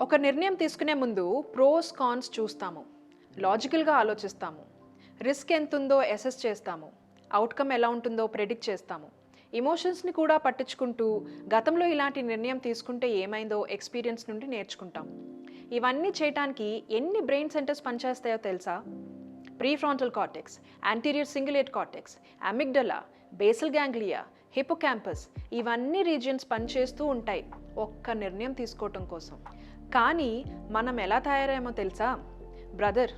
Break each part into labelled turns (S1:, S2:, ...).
S1: ఒక నిర్ణయం తీసుకునే ముందు ప్రోస్ కాన్స్ చూస్తాము, లాజికల్గా ఆలోచిస్తాము, రిస్క్ ఎంతుందో అసెస్ చేస్తాము, అవుట్కమ్ ఎలా ఉంటుందో ప్రెడిక్ట్ చేస్తాము. ఎమోషన్స్ని కూడా పట్టించుకుంటూ గతంలో ఇలాంటి నిర్ణయం తీసుకుంటే ఏమైందో ఎక్స్పీరియన్స్ నుండి నేర్చుకుంటాం. ఇవన్నీ చేయడానికి ఎన్ని బ్రెయిన్ సెంటర్స్ పనిచేస్తాయో తెలుసా? Prefrontal cortex, anterior cingulate cortex, amygdala, basal ganglia, hippocampus, ఇవన్నీ రీజియన్స్ పనిచేస్తూ ఉంటాయి ఒక్క నిర్ణయం తీసుకోవటం కోసం. కానీ మనం ఎలా తయారయ్యామో తెలుసా? బ్రదర్,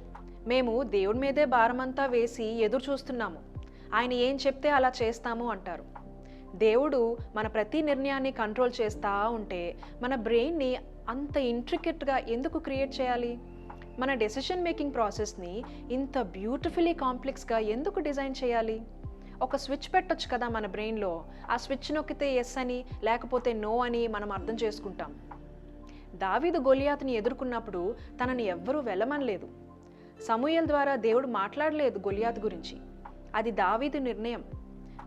S1: మేము దేవుడి మీదే భారమంతా వేసి ఎదురు చూస్తున్నాము, ఆయన ఏం చెప్తే అలా చేస్తాము అంటారు. దేవుడు మన ప్రతి నిర్ణయాన్ని కంట్రోల్ చేస్తూ ఉంటే మన బ్రెయిన్ని అంత ఇంట్రికెట్గా ఎందుకు క్రియేట్ చేయాలి? మన డెసిషన్ మేకింగ్ ప్రాసెస్ని ఇంత బ్యూటిఫుల్లీ కాంప్లెక్స్గా ఎందుకు డిజైన్ చేయాలి? ఒక స్విచ్ పెట్టొచ్చు కదా మన బ్రెయిన్లో, ఆ స్విచ్ నొక్కితే ఎస్ అని లేకపోతే నో అని మనం అర్థం చేసుకుంటాం. దావీదు గొలియాతుని ఎదుర్కొన్నప్పుడు తనని ఎవ్వరూ వెళ్ళమనలేదు. సమూయేలు ద్వారా దేవుడు మాట్లాడలేదు గొలియాతు గురించి. అది దావీదు నిర్ణయం.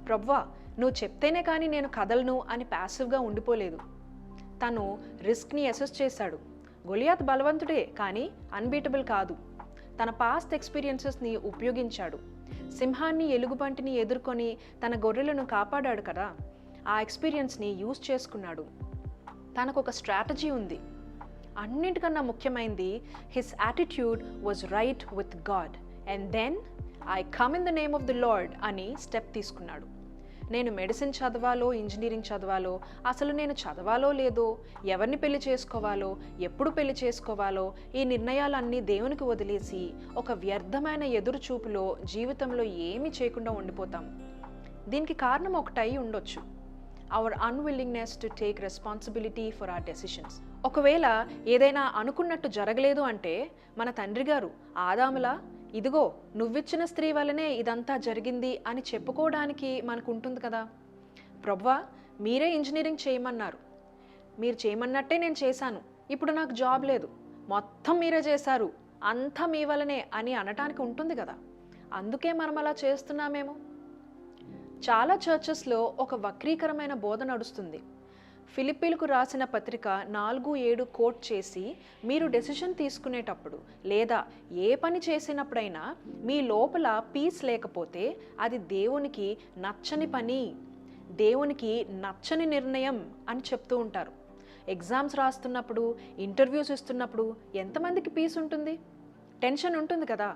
S1: ప్రభువా, నువ్వు చెప్తేనే కానీ నేను కదలను అని ప్యాసివ్గా ఉండిపోలేదు. తను రిస్క్ని అసెస్ చేశాడు. గొలియాత్ బలవంతుడే, కానీ అన్బీటబుల్ కాదు. తన పాస్ట్ ఎక్స్పీరియన్సెస్ని ఉపయోగించాడు. సింహాన్ని, ఎలుగుబంటిని ఎదుర్కొని తన గొర్రెలను కాపాడాడు కదా, ఆ ఎక్స్పీరియన్స్ని యూజ్ చేసుకున్నాడు. తనకు ఒక స్ట్రాటజీ ఉంది. అన్నింటికన్నా ముఖ్యమైనది his attitude was right with God. And then I come in the name of the Lord అని స్టెప్ తీసుకున్నాడు. నేను మెడిసిన్ చదవాలో, ఇంజనీరింగ్ చదవాలో, అసలు నేను చదవాలో లేదో, ఎవరిని పెళ్లి చేసుకోవాలో, ఎప్పుడు పెళ్లి చేసుకోవాలో, ఈ నిర్ణయాలన్నీ దేవునికి వదిలేసి ఒక వ్యర్థమైన ఎదురుచూపులో జీవితంలో ఏమీ చేయకుండా ఉండిపోతాం. దీనికి కారణం ఒకటై ఉండొచ్చు, our unwillingness to take responsibility for our decisions. ఒకవేళ ఏదైనా అనుకున్నట్టు జరగలేదు అంటే మన తండ్రి గారు ఆదాములా, ఇదిగో నువ్విచ్చిన స్త్రీ వల్లనే ఇదంతా జరిగింది అని చెప్పుకోవడానికి మనకు ఉంటుంది కదా. ప్రభువా, మీరే ఇంజనీరింగ్ చేయమన్నారు, మీరు చేయమన్నట్టే నేను చేశాను, ఇప్పుడు నాకు జాబ్ లేదు, మొత్తం మీరే చేశారు, అంతా మీ వల్లనే అని అనటానికి ఉంటుంది కదా. అందుకే మనం అలా చేస్తున్నామేమో. చాలా చర్చెస్లో ఒక వక్రీకరమైన బోధ నడుస్తుంది. ఫిలిప్పీలకు రాసిన పత్రిక 4:7 కోట్ చేసి, మీరు డెసిషన్ తీసుకునేటప్పుడు లేదా ఏ పని చేసినప్పుడైనా మీ లోపల పీస్ లేకపోతే అది దేవునికి నచ్చని పని, దేవునికి నచ్చని నిర్ణయం అని చెప్తూ ఉంటారు. ఎగ్జామ్స్ రాస్తున్నప్పుడు, ఇంటర్వ్యూస్ ఇస్తున్నప్పుడు ఎంతమందికి పీస్ ఉంటుంది? టెన్షన్ ఉంటుంది కదా.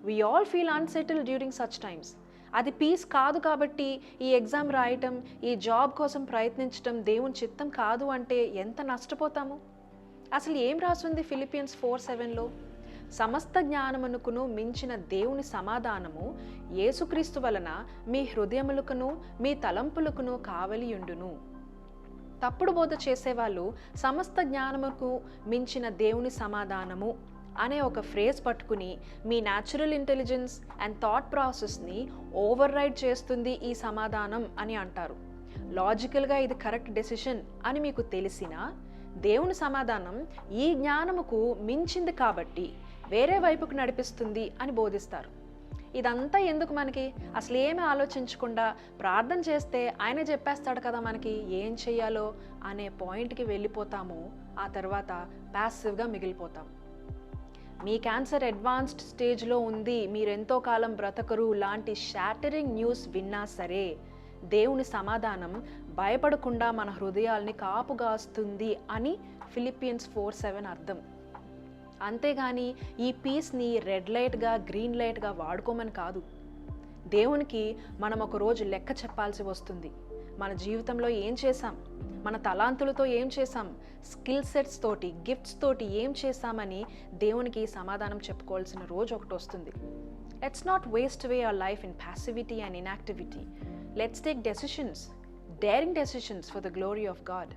S1: We all feel unsettled during such times. అది పీస్ కాదు కాబట్టి ఈ ఎగ్జామ్ రాయటం, ఈ జాబ్ కోసం ప్రయత్నించటం దేవుని చిత్తం కాదు అంటే ఎంత నష్టపోతాము. అసలు ఏం రాస్తుంది ఫిలిపియన్స్ 4:7లో? సమస్త జ్ఞానమునకును మించిన దేవుని సమాధానము యేసుక్రీస్తు వలన మీ హృదయములకును మీ తలంపులకును కావలియుండును. తప్పుడు బోధ చేసేవాళ్ళు సమస్త జ్ఞానముకు మించిన దేవుని సమాధానము అనే ఒక ఫ్రేజ్ పట్టుకుని మీ న్యాచురల్ ఇంటెలిజెన్స్ అండ్ థాట్ ప్రాసెస్ని ఓవర్ రైడ్ చేస్తుంది ఈ సమాధానం అని అంటారు. లాజికల్గా ఇది కరెక్ట్ డెసిషన్ అని మీకు తెలిసినా దేవుని సమాధానం ఈ జ్ఞానముకు మించింది కాబట్టి వేరే వైపుకు నడిపిస్తుంది అని బోధిస్తారు. ఇదంతా ఎందుకు మనకి? అసలు ఏమీ ఆలోచించకుండా ప్రార్థన చేస్తే ఆయనే చెప్పేస్తాడు కదా మనకి ఏం చెయ్యాలో అనే పాయింట్కి వెళ్ళిపోతాము. ఆ తర్వాత ప్యాసివ్గా మిగిలిపోతాం. మీ క్యాన్సర్ అడ్వాన్స్డ్ స్టేజ్లో ఉంది, మీరెంతో కాలం బ్రతకరు లాంటి షాటరింగ్ న్యూస్ విన్నా సరే దేవుని సమాధానం భయపడకుండా మన హృదయాల్ని కాపుగాస్తుంది అని ఫిలిపియన్స్ 4:7 అర్థం. అంతేగాని ఈ పీస్ని రెడ్ లైట్గా, గ్రీన్ లైట్గా వాడుకోమని కాదు. దేవునికి మనం ఒకరోజు లెక్క చెప్పాల్సి వస్తుంది. మన జీవితంలో ఏం చేశాం, మన తలాంతులతో ఏం చేశాం, స్కిల్ సెట్స్ తోటి, గిఫ్ట్స్ తోటి ఏం చేశామని దేవునికి సమాధానం చెప్పుకోవాల్సిన రోజు ఒకటి వస్తుంది. Let's not waste away our life in passivity and inactivity. Let's take decisions, daring decisions for the glory of God.